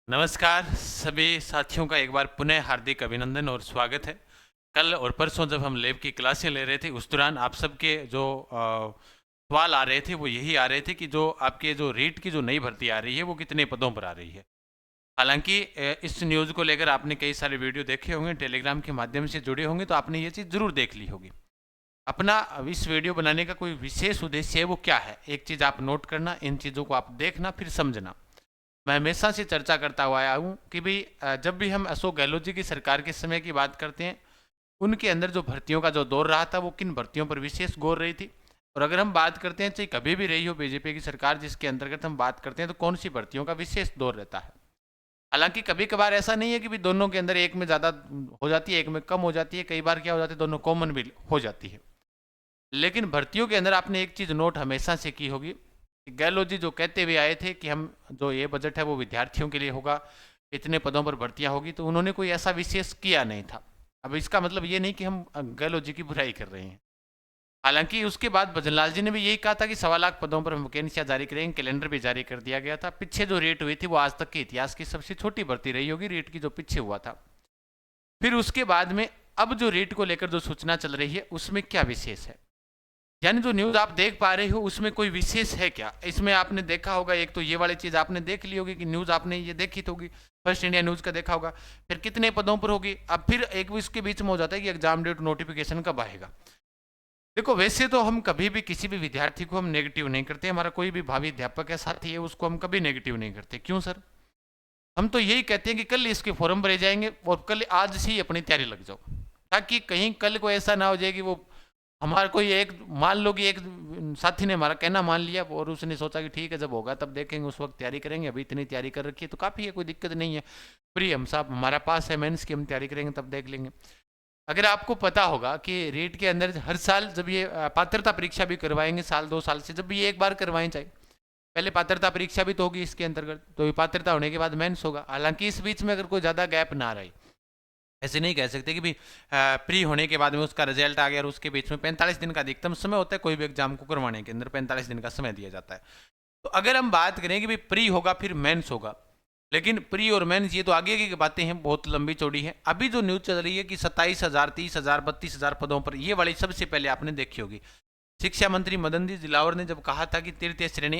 नमस्कार सभी साथियों का एक बार पुनः हार्दिक अभिनंदन और स्वागत है। कल और परसों जब हम लैब की क्लासें ले रहे थे उस दौरान आप सबके जो सवाल आ रहे थे वो यही आ रहे थे कि जो आपके जो रीट की जो नई भर्ती आ रही है वो कितने पदों पर आ रही है। हालांकि इस न्यूज़ को लेकर आपने कई सारे वीडियो देखे होंगे, टेलीग्राम के माध्यम से जुड़े होंगे, तो आपने ये चीज़ ज़रूर देख ली होगी। अपना इस वीडियो बनाने का कोई विशेष उद्देश्य है वो क्या है, एक चीज़ आप नोट करना, इन चीज़ों को आप देखना फिर समझना। मैं हमेशा से चर्चा करता हुआ आया हूँ कि भाई जब भी हम अशोक गहलोत जी की सरकार के समय की बात करते हैं, उनके अंदर जो भर्तियों का जो दौर रहा था वो किन भर्तियों पर विशेष गौर रही थी। और अगर हम बात करते हैं, चाहे कभी भी रही हो बीजेपी की सरकार जिसके अंतर्गत हम बात करते हैं, तो कौन सी भर्तियों का विशेष दौर रहता है। हालांकि कभी कभार ऐसा नहीं है कि भी दोनों के अंदर एक में ज़्यादा हो जाती है, एक में कम हो जाती है, कई बार क्या हो जाती है दोनों कॉमन भी हो जाती है। लेकिन भर्तियों के अंदर आपने एक चीज़ नोट हमेशा से की होगी, गहलोत जी जो कहते हुए आए थे कि हम जो ये बजट है वो विद्यार्थियों के लिए होगा, इतने पदों पर भर्तियां होगी, तो उन्होंने कोई ऐसा विशेष किया नहीं था। अब इसका मतलब ये नहीं कि हम गहलोत जी की बुराई कर रहे हैं। हालांकि उसके बाद भजनलाल जी ने भी यही कहा था कि 1.25 लाख पदों पर वैकेंसियां जारी करेंगे, कैलेंडर भी जारी कर दिया गया था। पीछे जो रेट हुई थी वो आज तक के इतिहास की सबसे छोटी भर्ती रही होगी, रेट की जो पीछे हुआ था। फिर उसके बाद में अब जो रेट को लेकर जो सूचना चल रही है उसमें क्या विशेष है, यानी जो न्यूज़ आप देख पा रहे हो उसमें कोई विशेष है क्या। इसमें आपने देखा होगा, एक तो ये वाली चीज़ आपने देख ली होगी कि न्यूज़ आपने ये देखी तो होगी, फर्स्ट इंडिया न्यूज़ का देखा होगा, फिर कितने पदों पर होगी। अब फिर एक इसके बीच में हो जाता है कि एग्जाम डेट नोटिफिकेशन कब आएगा। देखो वैसे तो हम कभी भी किसी भी विद्यार्थी को हम नेगेटिव नहीं करते, हमारा कोई भी भावी अध्यापक है साथी है उसको हम कभी नेगेटिव नहीं करते। क्यों सर, हम तो यही कहते हैं कि कल इसके फॉर्म भरे जाएंगे और कल आज से ही अपनी तैयारी लग जाओ, ताकि कहीं कल को ऐसा ना हो जाए कि वो हमारा कोई एक, मान लो कि एक साथी ने हमारा कहना मान लिया और उसने सोचा कि ठीक है जब होगा तब देखेंगे, उस वक्त तैयारी करेंगे, अभी इतनी तैयारी कर रखी है तो काफ़ी है, कोई दिक्कत नहीं है, फ्री हम साहब हमारा पास है मेंस की, हम तैयारी करेंगे तब देख लेंगे। अगर आपको पता होगा कि रेट के अंदर हर साल जब ये पात्रता परीक्षा भी करवाएंगे, साल 2 साल से जब भी ये एक बार करवाएं, चाहे पहले पात्रता परीक्षा भी तो होगी इसके अंतर्गत, तो ये पात्रता होने के बाद मेंस होगा। हालांकि इस बीच में अगर कोई ज़्यादा गैप ना रहे, ऐसे नहीं कह सकते कि भी प्री होने के बाद में उसका रिजल्ट आ गया और उसके बीच में 45 दिन का अधिकतम समय होता है, कोई भी एग्जाम को करवाने के अंदर 45 दिन का समय दिया जाता है। तो अगर हम बात करें कि भाई प्री होगा फिर मेंस होगा, लेकिन प्री और मेंस ये तो आगे की बातें हैं, बहुत लंबी चौड़ी है। अभी जो न्यूज़ चल रही है कि 27,000, 30,000, 32,000 पदों पर, ये वाली सबसे पहले आपने देखी होगी। शिक्षा मंत्री मदन जी दिलावर ने जब कहा था कि तृतीय श्रेणी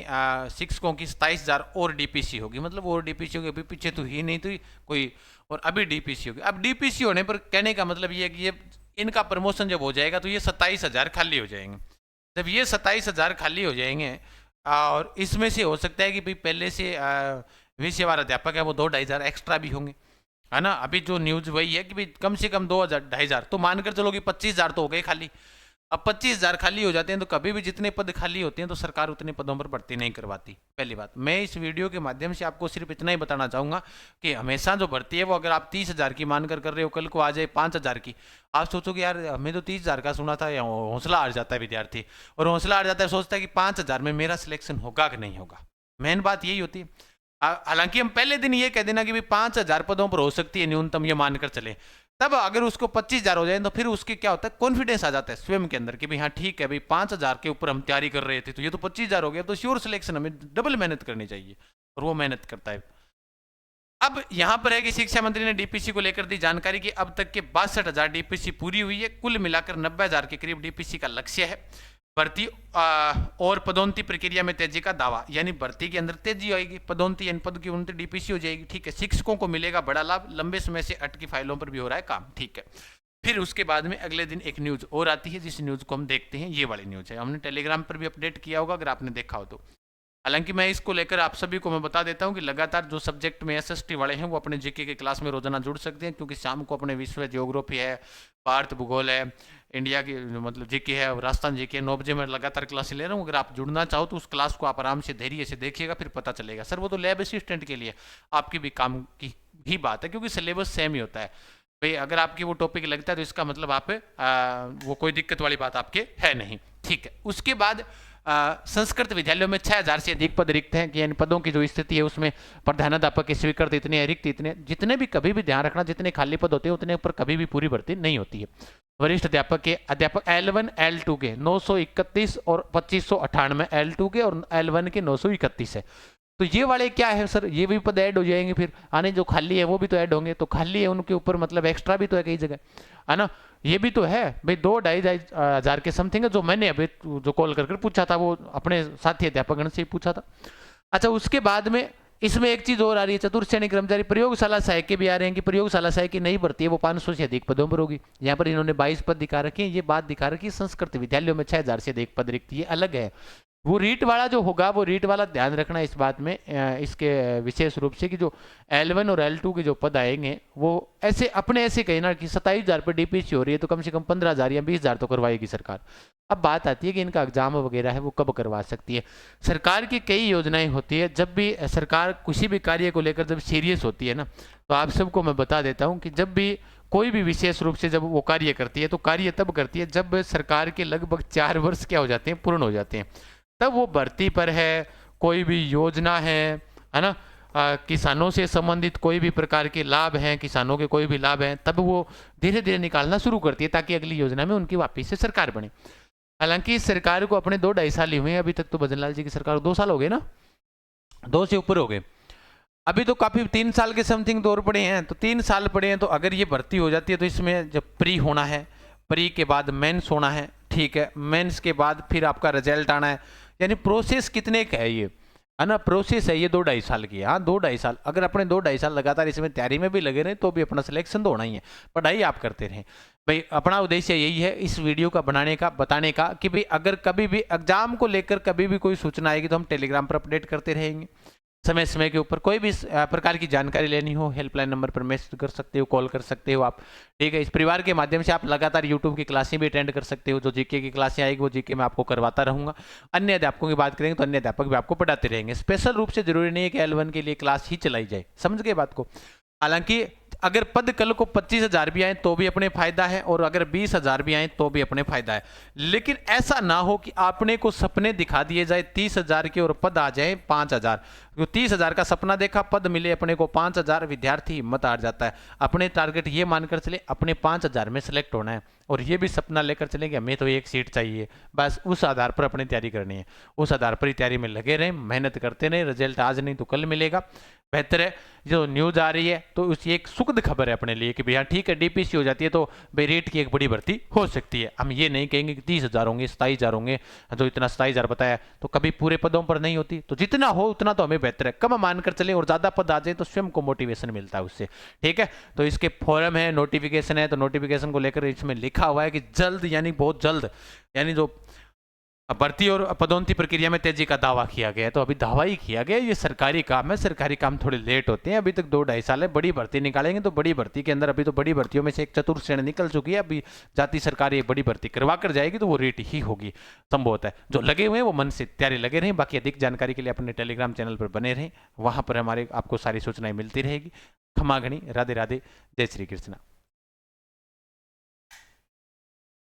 शिक्षकों की 27,000 और डीपीसी होगी, मतलब और डीपीसी होगी, अभी पीछे तो ही नहीं थी कोई, और अभी डीपीसी होगी। अब डीपीसी होने पर कहने का मतलब ये है कि ये इनका प्रमोशन जब हो जाएगा तो ये 27,000 खाली हो जाएंगे। जब ये 27,000 खाली हो जाएंगे और इसमें से हो सकता है कि भाई पहले से विषयवार अध्यापक है वो 2-2,500 एक्स्ट्रा भी होंगे, है ना। अभी जो न्यूज़ वही है कि भाई कम से कम 2,000-2,500 तो मानकर चलो कि 25,000 तो हो गए खाली। अब 25,000 खाली हो जाते हैं तो कभी भी जितने पद खाली होते हैं तो सरकार उतने पदों पर भर्ती नहीं करवाती। पहली बात, मैं इस वीडियो के माध्यम से आपको सिर्फ इतना ही बताना चाहूंगा कि हमेशा जो भर्ती है वो अगर आप 30,000 की मानकर कर रहे हो, कल को आ जाए 5,000 की, आप सोचोगे यार हमें तो 30,000 का सुना था, हौसला हार जाता है विद्यार्थी, और हौसला हार जाता है, सोचता है कि 5,000 में मेरा सिलेक्शन होगा कि नहीं होगा। मेन बात यही होती है। हालांकि हम पहले दिन ये कह देना कि भाई 5,000 पदों पर हो सकती है न्यूनतम, ये मानकर चले, तब अगर उसको 25,000 हो जाए तो फिर उसके क्या होता है, कॉन्फिडेंस आ जाता है स्वयं के अंदर कि भाई हाँ ठीक है भाई 5,000 के ऊपर हम तैयारी कर रहे थे तो ये तो 25,000 हो गया, तो श्योर सिलेक्शन, हमें डबल मेहनत करनी चाहिए, और वो मेहनत करता है। अब यहां पर है कि शिक्षा मंत्री ने डीपीसी को लेकर दी जानकारी कि अब तक के 62,000 डीपीसी पूरी हुई है, कुल मिलाकर 90,000 के करीब डीपीसी का लक्ष्य है। भर्ती और पदोन्नति प्रक्रिया में तेजी का दावा, यानी भर्ती के अंदर तेजी आएगी, पदोन्नति यानी पद की उन्नति डीपीसी हो जाएगी, ठीक है। शिक्षकों को मिलेगा बड़ा लाभ, लंबे समय से अटकी फाइलों पर भी हो रहा है काम, ठीक है। फिर उसके बाद में अगले दिन एक न्यूज और आती है, जिस न्यूज को हम देखते हैं, ये वाली न्यूज है, हमने टेलीग्राम पर भी अपडेट किया होगा अगर आपने देखा हो तो। हालांकि मैं इसको लेकर आप सभी को मैं बता देता हूं कि लगातार जो सब्जेक्ट में एसएसटी वाले हैं वो अपने जीके के क्लास में रोजाना जुड़ सकते हैं, क्योंकि शाम को अपने विश्व ज्योग्राफी है, भारत भूगोल है, इंडिया की मतलब जीके है, राजस्थान जीके है, 9 बजे मैं लगातार क्लास ले रहा हूँ। अगर आप जुड़ना चाहो तो उस क्लास को आप आराम से धैर्य से देखिएगा, फिर पता चलेगा। सर वो तो लैब असिस्टेंट के लिए, आपकी भी काम की ही बात है, क्योंकि सिलेबस सेम ही होता है भाई। अगर आपकी वो टॉपिक लगता है तो इसका मतलब आप वो कोई दिक्कत वाली बात आपके है नहीं, ठीक है। उसके बाद संस्कृत विद्यालयों में 6,000 से अधिक पद रिक्त हैं कि इन पदों की जो स्थिति है उसमें प्रधानाध्यापक की स्वीकृत इतने रिक्त इतने, जितने भी, कभी भी ध्यान रखना जितने खाली पद होते हैं उतने पर कभी भी पूरी भर्ती नहीं होती है। वरिष्ठ अध्यापक के अध्यापक L1 L2 के 931 और 2598, L2 के और L1 के 931 है। तो ये वाले क्या है सर, ये भी पद ऐड हो जाएंगे, फिर आने जो खाली है वो भी तो ऐड होंगे, तो खाली है उनके ऊपर मतलब एक्स्ट्रा भी तो है कई जगह, है ना। ये भी तो है भाई, 2-2.5 हजार के समथिंग है, जो मैंने अभी जो कॉल कर पूछा था, वो अपने साथी अध्यापकगण से ही पूछा था। अच्छा, उसके बाद में इसमें एक चीज और आ रही है, चतुर्थ श्रेणी कर्मचारी प्रयोगशाला सहायक के भी आ रहे हैं कि प्रयोगशाला सहायक की नई भर्ती है वो 500 से अधिक पदों पर होगी। यहाँ पर इन्होंने 22 पद दिखा रखे हैं, ये बात दिखा रखी है संस्कृत विद्यालयों में 6000 से अधिक पद रिक्त, ये अलग है। वो रीट वाला जो होगा, वो रीट वाला ध्यान रखना इस बात में, इसके विशेष रूप से कि जो L1 और L2 के जो पद आएंगे वो ऐसे अपने ऐसे कहीं ना कि 27,000 पर डीपीसी हो रही है, तो कम से कम 15,000 या 20,000 तो करवाएगी सरकार। अब बात आती है कि इनका एग्जाम वगैरह है वो कब करवा सकती है। सरकार की कई योजनाएं होती है, जब भी सरकार किसी भी कार्य को लेकर जब सीरियस होती है ना, तो आप सबको मैं बता देता हूँ कि जब भी कोई भी विशेष रूप से जब वो कार्य करती है, तो कार्य तब करती है जब सरकार के लगभग 4 वर्ष क्या हो जाते हैं, पूर्ण हो जाते हैं, तब वो भर्ती पर है, कोई भी योजना है ना, किसानों से संबंधित कोई भी प्रकार के लाभ हैं, किसानों के कोई भी लाभ हैं, तब वो धीरे धीरे निकालना शुरू करती है ताकि अगली योजना में उनकी वापस से सरकार बने। हालांकि इस सरकार को अपने 2-2.5 साल ही हुए हैं अभी तक, तो भजनलाल जी की सरकार को 2 साल हो गए ना, 2 से ऊपर हो गए, अभी तो काफी 3 साल के समथिंग दौर पड़े हैं, तो 3 साल पड़े हैं, तो अगर ये भर्ती हो जाती है तो इसमें जब प्री होना है, प्री के बाद मेंस होना है, ठीक है, मेंस के बाद फिर आपका रिजल्ट आना है, यानी प्रोसेस कितने का है ना, प्रोसेस है ये 2-2.5 साल की, हाँ 2-2.5 साल, अगर अपने 2-2.5 साल लगातार इसमें तैयारी में भी लगे रहे तो भी अपना सिलेक्शन तो होना ही है, पढ़ाई आप करते रहें भाई। अपना उद्देश्य यही है इस वीडियो का बनाने का, बताने का कि भाई अगर कभी भी एग्जाम को लेकर कभी भी कोई सूचना आएगी तो हम टेलीग्राम पर अपडेट करते रहेंगे, समय समय के ऊपर कोई भी प्रकार की जानकारी लेनी हो हेल्पलाइन नंबर पर मैसेज कर सकते हो, कॉल कर सकते हो आप, ठीक है। इस परिवार के माध्यम से आप लगातार यूट्यूब की क्लासें भी अटेंड कर सकते हो, जो जीके की क्लासें आएगी वो जीके में आपको करवाता रहूंगा। अन्य अध्यापकों की बात करेंगे तो अन्य अध्यापक भी आपको पढ़ाते रहेंगे, स्पेशल रूप से जरूरी नहीं है कि L1 के लिए क्लास ही चलाई जाए, समझ गए बात को। हालांकि अगर पद कल को 25,000 भी आए तो भी अपने फायदा है, और अगर 20,000 भी आए तो भी अपने फायदा है, लेकिन ऐसा ना हो कि आपने को सपने दिखा दिए जाए 30,000 के और पद आ जाए 5,000, 30,000 का सपना देखा, पद मिले अपने को 5,000, विद्यार्थी हिम्मत हार जाता है। अपने टारगेट ये मानकर चले अपने 5,000 में सेलेक्ट होना है, और ये भी सपना लेकर चले कि हमें तो 1 सीट चाहिए, बस उस आधार पर अपनी तैयारी करनी है, उस आधार पर ही तैयारी में लगे रहें, मेहनत करते रहें, रिजल्ट आज नहीं तो कल मिलेगा। बेहतर है जो न्यूज़ आ रही है तो उसकी एक सुखद खबर है अपने लिए कि भैया ठीक है डीपीसी हो जाती है तो भाई रेट की एक बड़ी भर्ती हो सकती है। हम ये नहीं कहेंगे कि 30,000 होंगे, 27,000 होंगे, जो इतना 27,000 बताया तो कभी पूरे पदों पर नहीं होती, तो जितना हो उतना तो हमें बेहतर है, कम मानकर चले और ज़्यादा पद आ जाए तो स्वयं को मोटिवेशन मिलता है उससे, ठीक है। तो इसके फॉरम है, नोटिफिकेशन है, तो नोटिफिकेशन को लेकर इसमें लिखा हुआ है कि जल्द, यानी बहुत जल्द, यानी जो भर्ती और पदोन्नति प्रक्रिया में तेजी का दावा किया गया है, तो अभी दावा ही किया गया, ये सरकारी काम है, सरकारी काम थोड़े लेट होते हैं, अभी तक 2-2.5 साल है, बड़ी भर्ती निकालेंगे तो बड़ी भर्ती के अंदर अभी तो बड़ी भर्तियों में से एक चतुर्थ श्रेणी निकल चुकी है, अभी जाति सरकार एक बड़ी भर्ती करवा कर जाएगी तो वो रेट ही होगी संभवतः है। जो लगे हुए हैं वो मन से तैयारी लगे रहें, बाकी अधिक जानकारी के लिए अपने टेलीग्राम चैनल पर बने रहें, वहां पर हमारे आपको सारी सूचनाएं मिलती रहेगी। खमा घनी, राधे राधे, जय श्री कृष्ण।